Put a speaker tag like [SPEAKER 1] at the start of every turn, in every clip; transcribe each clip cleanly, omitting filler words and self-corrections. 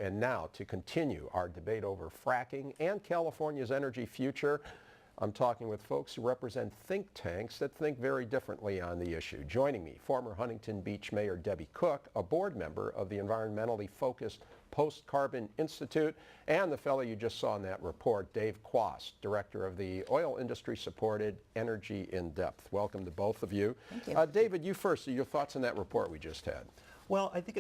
[SPEAKER 1] And now, to continue our debate over fracking and California's energy future, I'm talking with folks who represent think tanks that think very differently on the issue. Joining me, former Huntington Beach Mayor Debbie Cook, a board member of the environmentally focused Post-Carbon Institute, and the fellow you just saw in that report, Dave Quast, director of the oil industry-supported Energy in Depth. Welcome to both of you.
[SPEAKER 2] Thank you.
[SPEAKER 1] David, you first. Your thoughts on that report we just had?
[SPEAKER 3] Well, I think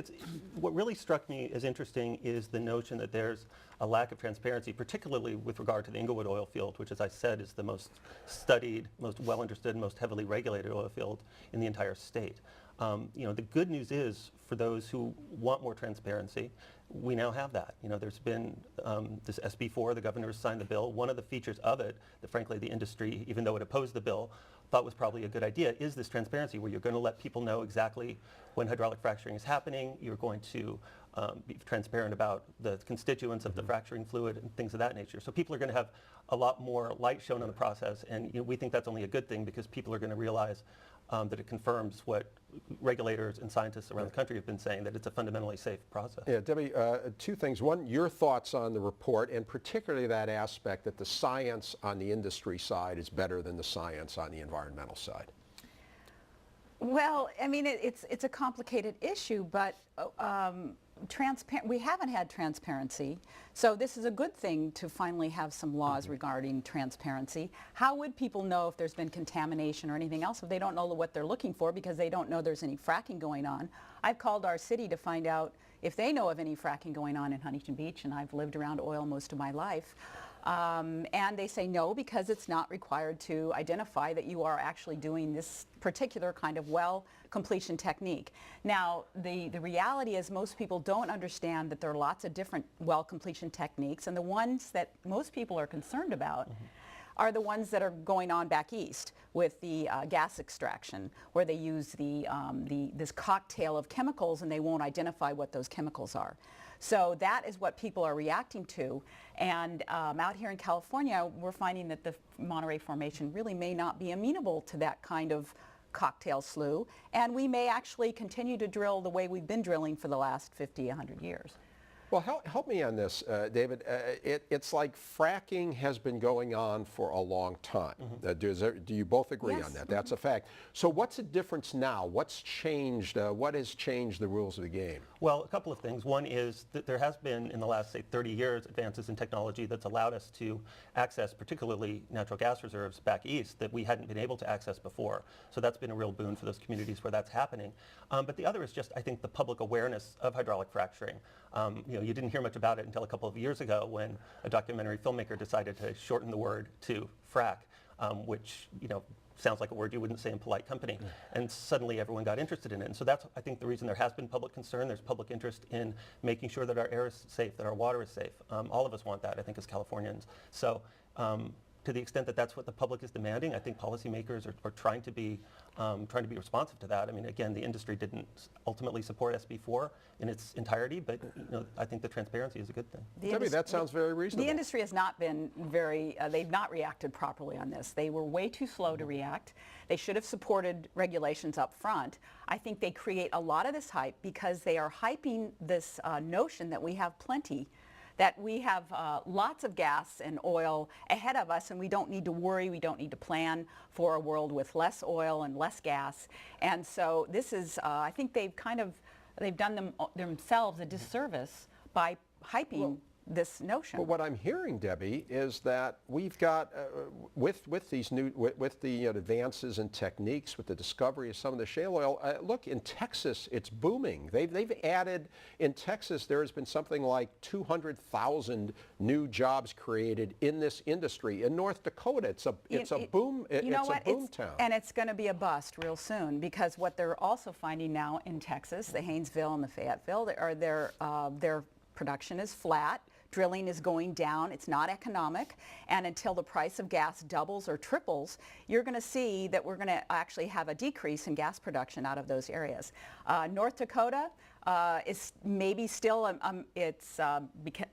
[SPEAKER 3] what really struck me as interesting is the notion that there's a lack of transparency, particularly with regard to the Inglewood Oil Field, which, as I said, is the most studied, most well-understood, most heavily regulated oil field in the entire state. The good news is, for those who want more transparency, we now have that. There's been this SB4, the governor has signed the bill. One of the features of it that, frankly, the industry, even though it opposed the bill, thought was probably a good idea, is this transparency where you're going to let people know exactly when hydraulic fracturing is happening. You're going to be transparent about the constituents of the fracturing fluid and things of that nature. So people are going to have a lot more light shown on the process, and we think that's only a good thing because people are going to realize that it confirms what regulators and scientists around the country have been saying, that it's a fundamentally safe process.
[SPEAKER 1] Yeah, Debbie, two things. One, your thoughts on the report, and particularly that aspect that the science on the industry side is better than the science on the environmental side.
[SPEAKER 2] Well, I mean, it's a complicated issue, but we haven't had transparency, so this is a good thing to finally have some laws regarding transparency. How would people know if there's been contamination or anything else if they don't know what they're looking for because they don't know there's any fracking going on? I've called our city to find out if they know of any fracking going on in Huntington Beach, and I've lived around oil most of my life. And they say no, because it's not required to identify that you are actually doing this particular kind of well completion technique. Now, the reality is most people don't understand that there are lots of different well completion techniques, and the ones that most people are concerned about are the ones that are going on back east with the gas extraction, where they use this cocktail of chemicals and they won't identify what those chemicals are. So that is what people are reacting to. And out here in California, we're finding that the Monterey Formation really may not be amenable to that kind of cocktail slew. And we may actually continue to drill the way we've been drilling for the last 50, 100 years.
[SPEAKER 1] Well, help me on this, David. It's like fracking has been going on for a long time. Do you both agree on that? That's a fact. So what's the difference now? What's changed? What has changed the rules of the game?
[SPEAKER 3] Well, a couple of things. One is that there has been, in the last, say, 30 years, advances in technology that's allowed us to access particularly natural gas reserves back east that we hadn't been able to access before. So that's been a real boon for those communities where that's happening. But the other is just, I think, the public awareness of hydraulic fracturing. You didn't hear much about it until a couple of years ago when a documentary filmmaker decided to shorten the word to frack, which sounds like a word you wouldn't say in polite company. And suddenly everyone got interested in it. And so that's, I think, the reason there has been public concern. There's public interest in making sure that our air is safe, that our water is safe. All of us want that, I think, as Californians. So to the extent that that's what the public is demanding, I think policymakers are trying to be responsive to that. I mean, again, the industry didn't ultimately support SB4 in its entirety, but I think the transparency is a good thing.
[SPEAKER 1] Debbie, that sounds very reasonable.
[SPEAKER 2] The industry has not been they've not reacted properly on this. They were way too slow to react. They should have supported regulations up front. I think they create a lot of this hype because they are hyping this notion that we have plenty, that we have lots of gas and oil ahead of us and we don't need to worry, we don't need to plan for a world with less oil and less gas. And so this is, I think they've done themselves a disservice by hyping this notion.
[SPEAKER 1] But what I'm hearing, Debbie, is that we've got with the advances in techniques, with the discovery of some of the shale oil. Look, in Texas, it's booming. They've added in Texas. There has been something like 200,000 new jobs created in this industry. In North Dakota, it's a boom. It's a boom town.
[SPEAKER 2] And it's going to be a bust real soon because what they're also finding now in Texas, the Haynesville and the Fayetteville, their production is flat. Drilling is going down. It's not economic. And until the price of gas doubles or triples, you're going to see that we're going to actually have a decrease in gas production out of those areas. North Dakota is maybe still,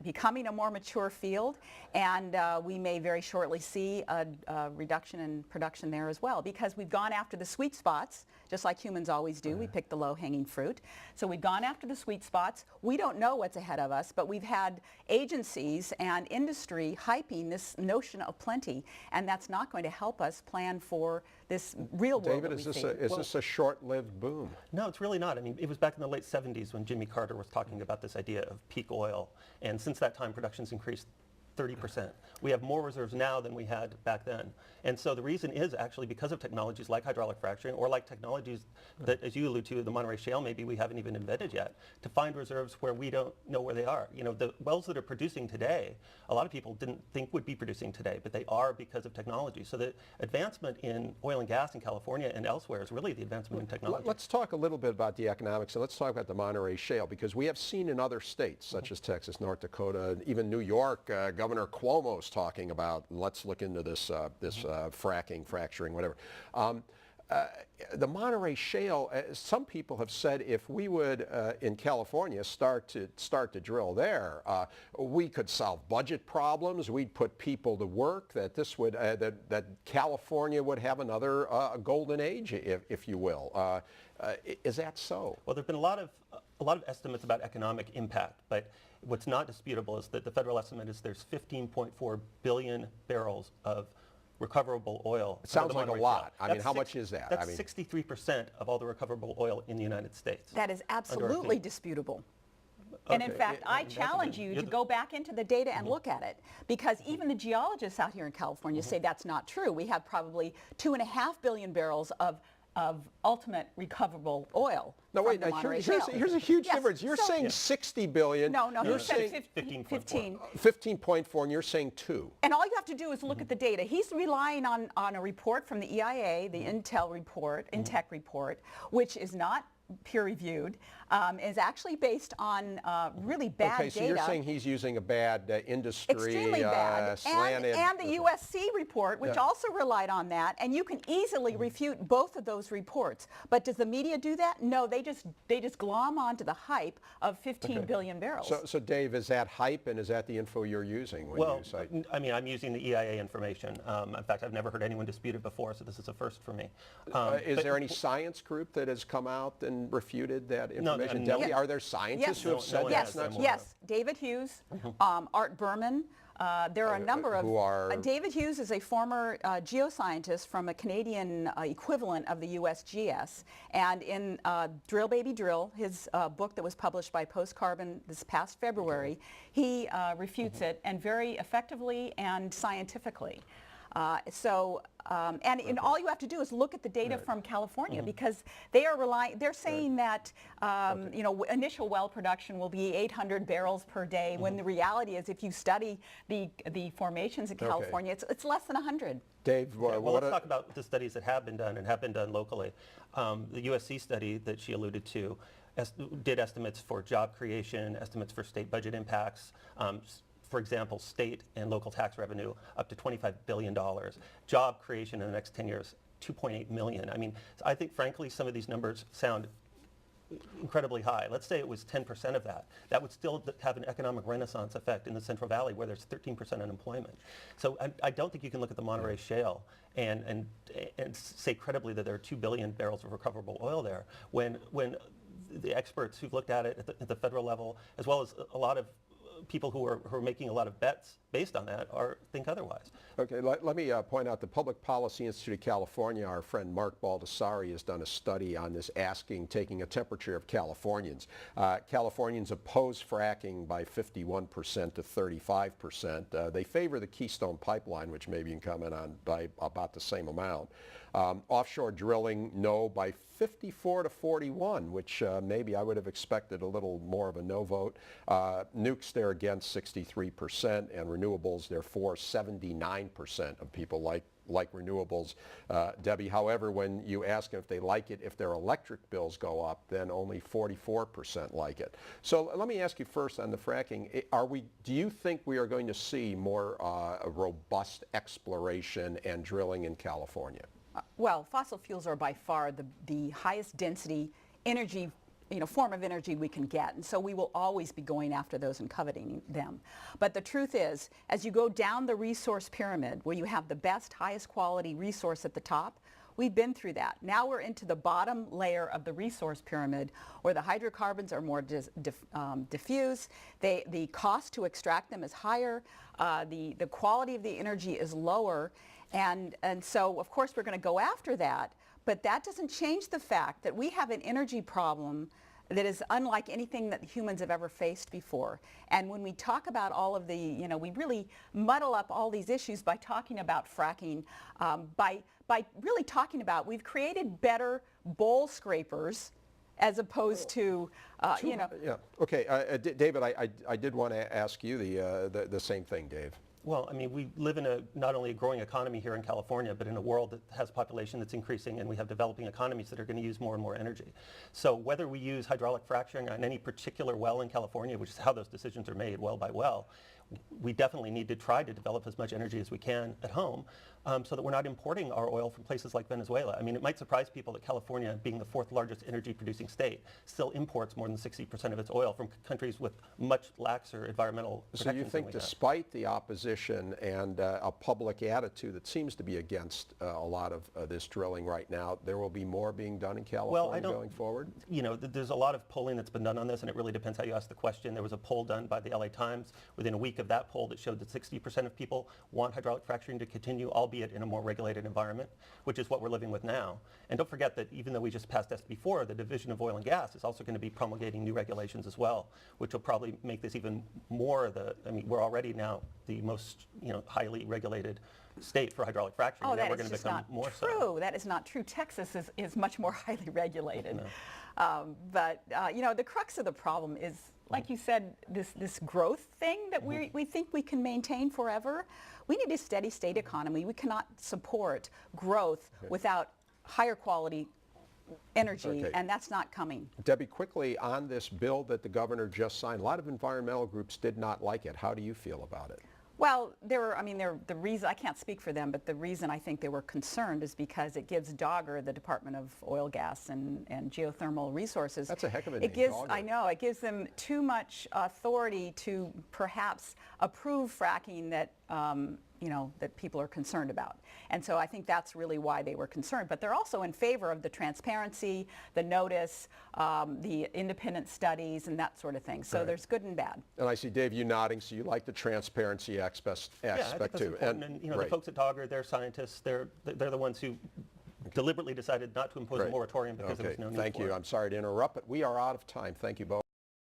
[SPEAKER 2] becoming a more mature field, and we may very shortly see a reduction in production there as well because we've gone after the sweet spots just like humans always do. We pick the low-hanging fruit. So we've gone after the sweet spots. We don't know what's ahead of us, but we've had agencies and industry hyping this notion of plenty, and that's not going to help us plan for this real world.
[SPEAKER 1] David, is this a short-lived boom?
[SPEAKER 3] No, it's really not. I mean, it was back in the late 70s when Jimmy Carter was talking about this idea of peak oil, and since that time, production's increased 30%. We have more reserves now than we had back then. And so the reason is actually because of technologies like hydraulic fracturing or like technologies that, as you allude to, the Monterey Shale maybe we haven't even invented yet, to find reserves where we don't know where they are. You know, the wells that are producing today, a lot of people didn't think would be producing today, but they are because of technology. So the advancement in oil and gas in California and elsewhere is really the advancement in technology.
[SPEAKER 1] Let's talk a little bit about the economics, and let's talk about the Monterey Shale, because we have seen in other states, such as Texas, North Dakota, even New York, Governor Cuomo's talking about, let's look into this, fracturing, whatever. The Monterey Shale, some people have said if we would, in California, start to drill there, we could solve budget problems. We'd put people to work. That this would that California would have another golden age, if you will. Is that so?
[SPEAKER 3] Well, there've been a lot of estimates about economic impact, but what's not disputable is that the federal estimate is there's 15.4 billion barrels of recoverable oil.
[SPEAKER 1] It sounds like a lot. I mean, how much is that?
[SPEAKER 3] That's 63% of all the recoverable oil in the United States.
[SPEAKER 2] That is absolutely disputable. And in
[SPEAKER 1] Okay,
[SPEAKER 2] fact, I challenge you to go back into the data and look at it, because even the geologists out here in California say that's not true. We have probably 2.5 billion barrels of ultimate recoverable oil.
[SPEAKER 1] No, wait, here's a huge
[SPEAKER 2] Yes,
[SPEAKER 1] difference. You're
[SPEAKER 2] so-
[SPEAKER 1] saying 60 billion.
[SPEAKER 2] No,
[SPEAKER 1] you're
[SPEAKER 2] he said
[SPEAKER 1] saying
[SPEAKER 2] 15.
[SPEAKER 1] 15.4, and you're saying 2.
[SPEAKER 2] And all you have to do is look at the data. He's relying on a report from the EIA, the Intel report, Intech report, which is not peer-reviewed, is actually based on really bad data.
[SPEAKER 1] Okay, so you're saying he's using a bad industry,
[SPEAKER 2] extremely bad,
[SPEAKER 1] slanted...
[SPEAKER 2] and the USC report, which also relied on that, and you can easily refute both of those reports. But does the media do that? No, they just glom onto the hype of 15 billion barrels.
[SPEAKER 1] So Dave, is that hype, and is that the info you're using when you cite?
[SPEAKER 3] I mean, I'm using the EIA information. In fact, I've never heard anyone dispute it before, so this is a first for me.
[SPEAKER 1] Is there any science group that has come out and refuted that information?
[SPEAKER 3] No.
[SPEAKER 1] Are there scientists who have said that's not true?
[SPEAKER 2] Yes, David Hughes, Art Berman. There are a number of...
[SPEAKER 1] Who are...
[SPEAKER 2] David Hughes is a former geoscientist from a Canadian equivalent of the USGS. And in Drill Baby Drill, his book that was published by Post Carbon this past February, he refutes it, and very effectively and scientifically. And all you have to do is look at the data from California, because they are they're saying that you know, initial well production will be 800 barrels per day, when the reality is, if you study the formations in California, it's less than 100.
[SPEAKER 1] Dave,
[SPEAKER 3] well, let's talk about the studies that have been done and have been done locally. The USC study that she alluded to did estimates for job creation, estimates for state budget impacts. For example, state and local tax revenue up to $25 billion. Job creation in the next 10 years, 2.8 million. I mean, I think frankly some of these numbers sound incredibly high. Let's say it was 10% of that. That would still have an economic renaissance effect in the Central Valley, where there's 13% unemployment. So I don't think you can look at the Monterey Shale and say credibly that there are 2 billion barrels of recoverable oil there, when the experts who've looked at it at the federal level, as well as a lot of people who are making a lot of bets based on that think otherwise.
[SPEAKER 1] Okay, let me point out the Public Policy Institute of California, our friend Mark Baldessari has done a study on this, taking a temperature of Californians. Californians oppose fracking by 51% to 35%. They favor the Keystone Pipeline, which maybe you can comment on, by about the same amount. Offshore drilling, no, by 54 to 41, which maybe I would have expected a little more of a no vote. Nukes, they're against 63%, and renewables, they're for 79% of people like renewables. Debbie, however, when you ask them if they like it, if their electric bills go up, then only 44% like it. So let me ask you first on the fracking, do you think we are going to see more robust exploration and drilling in California?
[SPEAKER 2] Well, fossil fuels are by far the highest density energy, form of energy we can get, and so we will always be going after those and coveting them. But the truth is, as you go down the resource pyramid, where you have the best, highest quality resource at the top, We've been through that. Now we're into the bottom layer of the resource pyramid where the hydrocarbons are more diffuse. The cost to extract them is higher. The quality of the energy is lower. And so, of course, we're going to go after that. But that doesn't change the fact that we have an energy problem that is unlike anything that humans have ever faced before. And when we talk about all of the, we really muddle up all these issues by talking about fracking, by really talking about we've created better bowl scrapers as opposed to,
[SPEAKER 1] Yeah. Okay. David, I did want to ask you the same thing, Dave.
[SPEAKER 3] Well, I mean, we live in not only a growing economy here in California, but in a world that has a population that's increasing, and we have developing economies that are going to use more and more energy. So whether we use hydraulic fracturing on any particular well in California, which is how those decisions are made well by well, we definitely need to try to develop as much energy as we can at home so that we're not importing our oil from places like Venezuela. I mean, it might surprise people that California, being the 4th largest energy producing state, still imports more than 60% of its oil from countries with much laxer environmental protections.
[SPEAKER 1] So you think despite the opposition and a public attitude that seems to be against a lot of this drilling right now, there will be more being done in California going forward?
[SPEAKER 3] There's a lot of polling that's been done on this, and it really depends how you ask the question. There was a poll done by the LA Times within a week of that poll that showed that 60% of people want hydraulic fracturing to continue, albeit in a more regulated environment, which is what we're living with now. And don't forget that even though we just passed SB4, the Division of Oil and Gas is also going to be promulgating new regulations as well, which will probably make this even more we're already now the most highly regulated state for hydraulic fracturing.
[SPEAKER 2] Oh,
[SPEAKER 3] now
[SPEAKER 2] that
[SPEAKER 3] we're
[SPEAKER 2] is
[SPEAKER 3] going to
[SPEAKER 2] just
[SPEAKER 3] become
[SPEAKER 2] not
[SPEAKER 3] more
[SPEAKER 2] true.
[SPEAKER 3] so.
[SPEAKER 2] That is not true. Texas is much more highly regulated.
[SPEAKER 3] No.
[SPEAKER 2] But the crux of the problem is, like you said, this growth thing that we think we can maintain forever. We need a steady state economy. We cannot support growth without higher quality energy, and that's not coming.
[SPEAKER 1] Debbie, quickly on this bill that the governor just signed, a lot of environmental groups did not like it. How do you feel about it?
[SPEAKER 2] Well, the reason, I can't speak for them, but the reason I think they were concerned is because it gives DOGGR, the Department of Oil, Gas, and Geothermal Resources.
[SPEAKER 1] That's a heck of a name, DOGGR.
[SPEAKER 2] I know, it gives them too much authority to perhaps approve fracking that, that people are concerned about. And so I think that's really why they were concerned. But they're also in favor of the transparency, the notice, the independent studies, and that sort of thing. So there's good and bad.
[SPEAKER 1] And I see, Dave, you nodding, so you like the transparency aspect
[SPEAKER 3] I think that's
[SPEAKER 1] too.
[SPEAKER 3] important. And the folks at DOGGR, they're scientists. They're the ones who deliberately decided not to impose a moratorium because there was no need for it.
[SPEAKER 1] Thank you. I'm sorry to interrupt, but we are out of time. Thank you both.